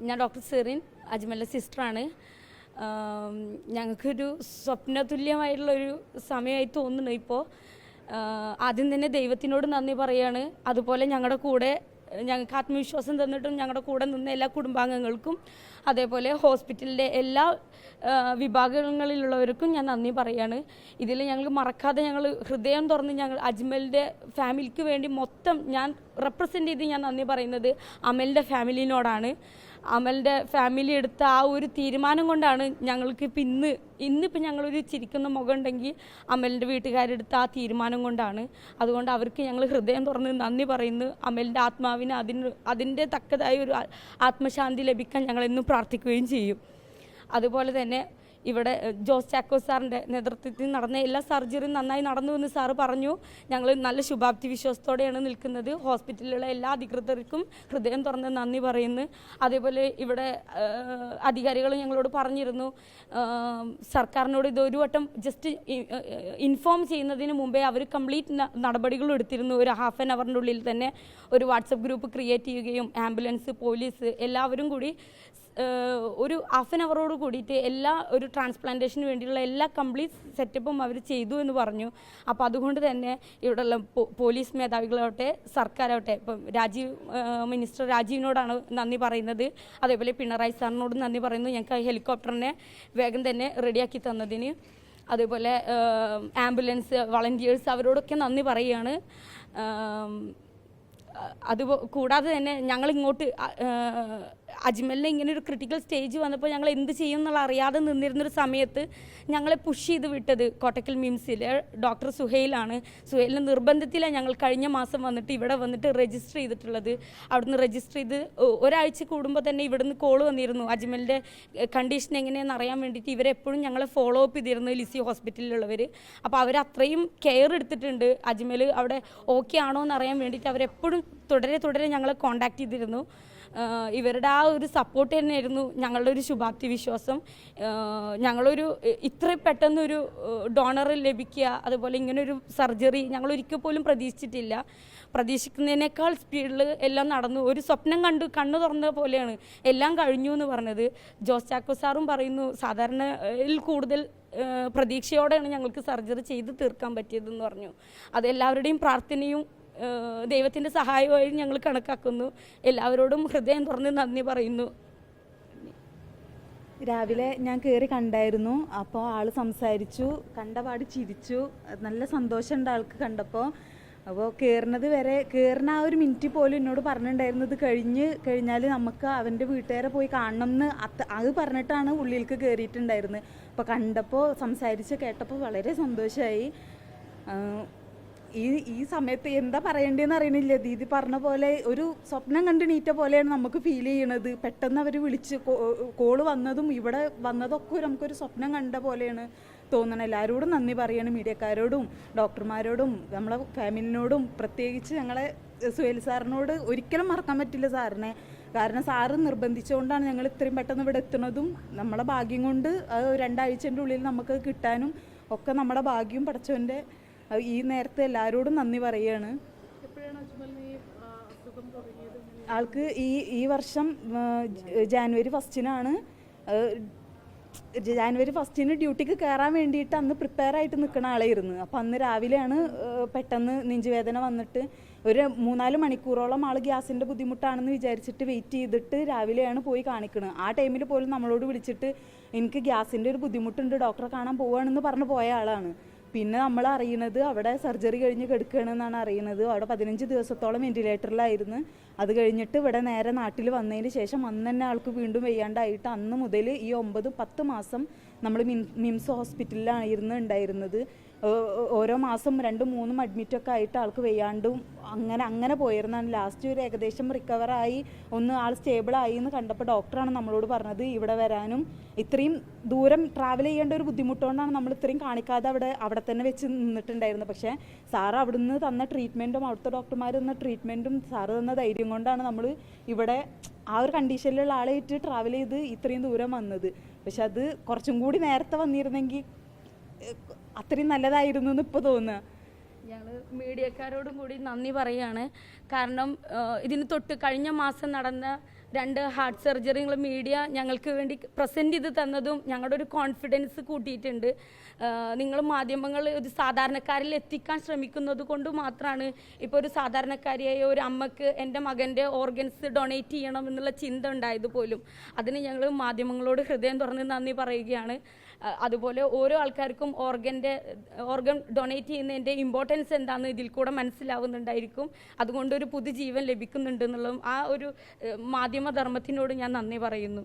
ഞാൻ doctor serine, അജ്മലിൻ്റെ സിസ്റ്ററാണ്. ഞങ്ങൾക്കൊരു സ്വപ്നതുല്യമായിട്ടുള്ളൊരു സമയമായി തോന്നുന്നു ഇപ്പോൾ. ആദ്യം തന്നെ ദൈവത്തിനോട് നന്ദി പറയാണ്. അതുപോലെ ഞങ്ങൾക്ക് ആത്മവിശ്വാസം തന്നിട്ടും ഞങ്ങളുടെ കൂടെ നിന്ന എല്ലാ കുടുംബാംഗങ്ങൾക്കും, അതേപോലെ ഹോസ്പിറ്റലിൻ്റെ എല്ലാ വിഭാഗങ്ങളിലുള്ളവർക്കും ഞാൻ നന്ദി പറയാണ്. ഇതിൽ ഞങ്ങൾ മറക്കാതെ ഞങ്ങൾ ഹൃദയം തുറന്ന് ഞങ്ങൾ അജ്മലിൻ്റെ ഫാമിലിക്ക് വേണ്ടി മൊത്തം ഞാൻ റെപ്രസെൻ്റ് ചെയ്ത് ഞാൻ നന്ദി പറയുന്നത് അമലിൻ്റെ ഫാമിലിനോടാണ്. അമലിൻ്റെ ഫാമിലി എടുത്ത ആ ഒരു തീരുമാനം കൊണ്ടാണ് ഞങ്ങൾക്ക് ഇന്നിപ്പോൾ ഞങ്ങളൊരു ചിരിക്കുന്ന മുഖം ഉണ്ടെങ്കിൽ അമലിൻ്റെ വീട്ടുകാരെടുത്ത ആ തീരുമാനം കൊണ്ടാണ്. അതുകൊണ്ട് അവർക്ക് ഞങ്ങൾ ഹൃദയം തുറന്ന് നന്ദി പറയുന്നു. അമലിൻ്റെ ആത്മാവിന് അതിൻ്റെ തക്കതായ ഒരു ആത്മശാന്തി ലഭിക്കാൻ ഞങ്ങളെന്നും പ്രാർത്ഥിക്കുകയും ചെയ്യും. അതുപോലെ തന്നെ ഇവിടെ ജോസ് ചാക്കോ സാറിൻ്റെ നേതൃത്വത്തിൽ നടന്ന എല്ലാ സർജറിയും നന്നായി നടന്നു എന്ന് സാറ് പറഞ്ഞു. ഞങ്ങൾ നല്ല ശുഭാപ്തി വിശ്വാസത്തോടെയാണ് നിൽക്കുന്നത്. ഹോസ്പിറ്റലിലുള്ള എല്ലാ അധികൃതർക്കും ഹൃദയം തുറന്ന് നന്ദി പറയുന്നു. അതേപോലെ ഇവിടെ അധികാരികൾ ഞങ്ങളോട് പറഞ്ഞിരുന്നു, സർക്കാരിനോട് ഇതൊരു വട്ടം ജസ്റ്റ് ഇൻഫോം ചെയ്യുന്നതിന് മുമ്പേ അവർ കംപ്ലീറ്റ് നടപടികൾ എടുത്തിരുന്നു. ഒരു ഹാഫ് ആൻ അവറിൻ്റെ ഉള്ളിൽ തന്നെ ഒരു വാട്സപ്പ് ഗ്രൂപ്പ് ക്രിയേറ്റ് ചെയ്യുകയും ആംബുലൻസ്, പോലീസ് എല്ലാവരും കൂടി ഒരു ഹാഫ് ആൻ അവറോട് കൂടിയിട്ട് ഒരു ട്രാൻസ്പ്ലാന്റേഷന് വേണ്ടിയുള്ള എല്ലാ കംപ്ലീറ്റ് സെറ്റപ്പും അവർ ചെയ്തു എന്ന് പറഞ്ഞു. അപ്പോൾ അതുകൊണ്ട് തന്നെ ഇവിടെയുള്ള പോലീസ് മേധാവികളാവട്ടെ, സർക്കാരാവട്ടെ, ഇപ്പം മിനിസ്റ്റർ രാജീവിനോടാണ് നന്ദി പറയുന്നത്. അതേപോലെ പിണറായി സാറിനോട് നന്ദി പറയുന്നു, ഞങ്ങൾക്ക് ഹെലികോപ്റ്ററിനെ വേഗം തന്നെ റെഡിയാക്കി തന്നതിന്. അതേപോലെ ആംബുലൻസ് വളണ്ടിയേഴ്സ് അവരോടൊക്കെ നന്ദി പറയുകയാണ്. അത് കൂടാതെ തന്നെ ഞങ്ങളിങ്ങോട്ട് അജ്മലിന് ഇങ്ങനെ ഒരു ക്രിട്ടിക്കൽ സ്റ്റേജ് വന്നപ്പോൾ ഞങ്ങൾ എന്ത് ചെയ്യും എന്നുള്ള അറിയാതെ നിന്നിരുന്നൊരു സമയത്ത് ഞങ്ങളെ പുഷ് ചെയ്ത് വിട്ടത് കോട്ടക്കൽ മിംസിലെ ഡോക്ടർ സുഹൈലാണ്. സുഹൈലിൻ്റെ നിർബന്ധത്തിലാണ് ഞങ്ങൾ കഴിഞ്ഞ മാസം വന്നിട്ട് ഇവിടെ വന്നിട്ട് രജിസ്റ്റർ ചെയ്തിട്ടുള്ളത്. അവിടുന്ന് രജിസ്റ്റർ ചെയ്ത് ഒരാഴ്ച കൂടുമ്പോൾ തന്നെ ഇവിടുന്ന് കോൾ വന്നിരുന്നു അജ്മലിൻ്റെ കണ്ടീഷൻ എങ്ങനെയാണെന്ന് അറിയാൻ വേണ്ടിയിട്ട്. ഇവരെപ്പോഴും ഞങ്ങളെ ഫോളോ അപ്പ് ചെയ്തിരുന്നു ലിസി ഹോസ്പിറ്റലിലുള്ളവർ. അപ്പോൾ അവരത്രയും കെയർ എടുത്തിട്ടുണ്ട്. അജ്മൽ അവിടെ ഓക്കെ ആണോ എന്ന് അറിയാൻ വേണ്ടിയിട്ട് അവരെപ്പോഴും തുടരെ ഞങ്ങളെ കോൺടാക്ട് ചെയ്തിരുന്നു. ഇവരുടെ ആ ഒരു സപ്പോർട്ട് തന്നെയായിരുന്നു ഞങ്ങളുടെ ഒരു ശുഭാപ്തി വിശ്വാസം. ഞങ്ങളൊരു ഇത്ര പെട്ടെന്നൊരു ഡോണർ ലഭിക്കുക, അതുപോലെ ഇങ്ങനൊരു സർജറി ഞങ്ങൾ ഒരിക്കൽ പോലും പ്രതീക്ഷിച്ചിട്ടില്ല. പ്രതീക്ഷിക്കുന്നതിനേക്കാൾ സ്പീഡിൽ എല്ലാം നടന്നു. ഒരു സ്വപ്നം കണ്ണു തുറന്ന പോലെയാണ് എല്ലാം കഴിഞ്ഞു എന്ന് പറഞ്ഞത്. ജോസ് ചാക്കോ സാറും പറയുന്നു, സാധാരണയിൽ കൂടുതൽ പ്രതീക്ഷയോടെയാണ് ഞങ്ങൾക്ക് സർജറി ചെയ്ത് തീർക്കാൻ പറ്റിയതെന്ന് പറഞ്ഞു. അതെല്ലാവരുടെയും പ്രാർത്ഥനയും ദൈവത്തിൻ്റെ സഹായമായി ഞങ്ങൾ കണക്കാക്കുന്നു. എല്ലാവരോടും ഹൃദയം തുറന്ന് നന്ദി പറയുന്നു. രാവിലെ ഞാൻ കയറി കണ്ടായിരുന്നു. അപ്പോൾ ആൾ സംസാരിച്ചു, കണ്ടപാട് ചിരിച്ചു. നല്ല സന്തോഷമുണ്ട് ആൾക്ക് കണ്ടപ്പോൾ. അപ്പോൾ കയറുന്ന ആ ഒരു മിനിറ്റ് പോലും എന്നോട് പറഞ്ഞിട്ടുണ്ടായിരുന്നത് കഴിഞ്ഞാൽ നമുക്ക് അവൻ്റെ വീട്ടുകാരെ പോയി കാണണം എന്ന് അത് പറഞ്ഞിട്ടാണ് ഉള്ളിലേക്ക് കയറിയിട്ടുണ്ടായിരുന്നത്. അപ്പോൾ കണ്ടപ്പോൾ സംസാരിച്ച് കേട്ടപ്പോൾ വളരെ സന്തോഷമായി. ഈ സമയത്ത് എന്താ പറയേണ്ടതെന്ന് അറിയണില്ല. ദീദി പറഞ്ഞ പോലെ ഒരു സ്വപ്നം കണ്ട് നീറ്റ പോലെയാണ് നമുക്ക് ഫീൽ ചെയ്യണത്. പെട്ടെന്ന് അവർ വിളിച്ച് കോള് വന്നതും ഇവിടെ വന്നതൊക്കെ നമുക്കൊരു സ്വപ്നം കണ്ട പോലെയാണ് തോന്നണം. എല്ലാവരോടും നന്ദി പറയണം, മീഡിയക്കാരോടും ഡോക്ടർമാരോടും നമ്മളെ ഫാമിലിനോടും. പ്രത്യേകിച്ച് ഞങ്ങളെ സുഹൈൽ സാറിനോട് ഒരിക്കലും മറക്കാൻ പറ്റില്ല സാറിനെ. കാരണം സാറ് നിർബന്ധിച്ചുകൊണ്ടാണ് ഞങ്ങൾ ഇത്രയും പെട്ടെന്ന് ഇവിടെ എത്തുന്നതും. നമ്മളെ ഭാഗ്യം കൊണ്ട് അത് 2 ആഴ്ചൻ്റെ ഉള്ളിൽ നമുക്ക് കിട്ടാനും ഒക്കെ നമ്മുടെ ഭാഗ്യം പടച്ചവൻ്റെ. ഈ നേരത്തെ എല്ലാവരോടും നന്ദി പറയുകയാണ്. ആൾക്ക് ഈ വർഷം ജാനുവരി 1 ഡ്യൂട്ടിക്ക് കയറാൻ വേണ്ടിയിട്ട് അന്ന് പ്രിപ്പയർ ആയിട്ട് നിൽക്കുന്ന ആളായിരുന്നു. അപ്പം അന്ന് രാവിലെയാണ് പെട്ടെന്ന് നെഞ്ചുവേദന വന്നിട്ട് ഒരു 3-4 മണിക്കൂറോളം ആൾ ഗ്യാസിൻ്റെ ബുദ്ധിമുട്ടാണെന്ന് വിചാരിച്ചിട്ട് വെയിറ്റ് ചെയ്തിട്ട് രാവിലെയാണ് പോയി കാണിക്കുന്നത്. ആ ടൈമിൽ പോലും നമ്മളോട് വിളിച്ചിട്ട് എനിക്ക് ഗ്യാസിൻ്റെ ഒരു ബുദ്ധിമുട്ടുണ്ട്, ഡോക്ടറെ കാണാൻ പോവുകയാണെന്ന് പറഞ്ഞ് പോയ ആളാണ്. പിന്നെ നമ്മൾ അറിയുന്നത് അവിടെ സർജറി കഴിഞ്ഞ് കിടക്കുകയാണെന്നാണ് അറിയുന്നത്. അവിടെ 15 ദിവസത്തോളം വെന്റിലേറ്ററിലായിരുന്നു. അത് കഴിഞ്ഞിട്ട് ഇവിടെ നേരെ നാട്ടിൽ വന്നതിന് ശേഷം അന്ന് തന്നെ ആൾക്ക് വീണ്ടും വയ്യാണ്ടായിട്ട് അന്ന് മുതൽ ഈ 9-10 മാസം നമ്മൾ മിംസ് ഹോസ്പിറ്റലിലായിരുന്നു ഉണ്ടായിരുന്നത്. ഓരോ മാസം 2-3 അഡ്മിറ്റൊക്കെ ആയിട്ട് ആൾക്ക് വയ്യാണ്ടും അങ്ങനെ പോയിരുന്നാണ്. ലാസ്റ്റ് ഒരു ഏകദേശം റിക്കവറായി ആൾ സ്റ്റേബിളായി എന്ന് കണ്ടപ്പോൾ ഡോക്ടറാണ് നമ്മളോട് പറഞ്ഞത് ഇവിടെ വരാനും. ഇത്രയും ദൂരം ട്രാവൽ ചെയ്യേണ്ട ഒരു ബുദ്ധിമുട്ടുകൊണ്ടാണ് നമ്മൾ ഇത്രയും കാണിക്കാതെ അവിടെ തന്നെ വെച്ച് നിന്നിട്ടുണ്ടായിരുന്നത്. പക്ഷേ സാറ് അവിടുന്ന് തന്ന ട്രീറ്റ്മെൻറ്റും അവിടുത്തെ ഡോക്ടർമാർ തന്ന ട്രീറ്റ്മെൻറ്റും സാറ് തന്ന ധൈര്യം കൊണ്ടാണ് നമ്മൾ ഇവിടെ ആ ഒരു കണ്ടീഷനിലുള്ള ആളായിട്ട് ട്രാവൽ ചെയ്ത് ഇത്രയും ദൂരം വന്നത്. പക്ഷെ അത് കുറച്ചും കൂടി നേരത്തെ വന്നിരുന്നെങ്കിൽ അത്രയും നല്ലതായിരുന്നു എന്ന് ഇപ്പോൾ തോന്നുക. ഞങ്ങൾ മീഡിയക്കാരോടും കൂടി നന്ദി പറയുകയാണ്. കാരണം ഇതിന് തൊട്ട് കഴിഞ്ഞ മാസം നടന്ന 2 ഹാർട്ട് സർജറികൾ മീഡിയ ഞങ്ങൾക്ക് വേണ്ടി പ്രസൻറ്റ് ചെയ്ത് തന്നതും ഞങ്ങളുടെ ഒരു കോൺഫിഡൻസ് കൂട്ടിയിട്ടുണ്ട്. നിങ്ങൾ മാധ്യമങ്ങൾ ഒരു സാധാരണക്കാരിൽ എത്തിക്കാൻ ശ്രമിക്കുന്നത് കൊണ്ട് മാത്രമാണ് ഇപ്പോൾ ഒരു സാധാരണക്കാരിയായ ഒരു അമ്മക്ക് എൻ്റെ മകൻ്റെ ഓർഗൻസ് ഡൊണേറ്റ് ചെയ്യണം എന്നുള്ള ചിന്ത ഉണ്ടായത് പോലും. അതിന് ഞങ്ങൾ മാധ്യമങ്ങളോട് ഹൃദയം തുറന്ന് നന്ദി പറയുകയാണ്. അതുപോലെ ഓരോ ആൾക്കാർക്കും ഓർഗൻ ഡൊണേറ്റ് ചെയ്യുന്നതിൻ്റെ ഇമ്പോർട്ടൻസ് എന്താണെന്ന് ഇതിൽ കൂടെ മനസ്സിലാവുന്നുണ്ടായിരിക്കും. അതുകൊണ്ട് ഒരു പുതുജീവൻ ലഭിക്കുന്നുണ്ട് എന്നുള്ളതും ആ ഒരു മാധ്യമധർമ്മത്തിനോട് ഞാൻ നന്ദി പറയുന്നു.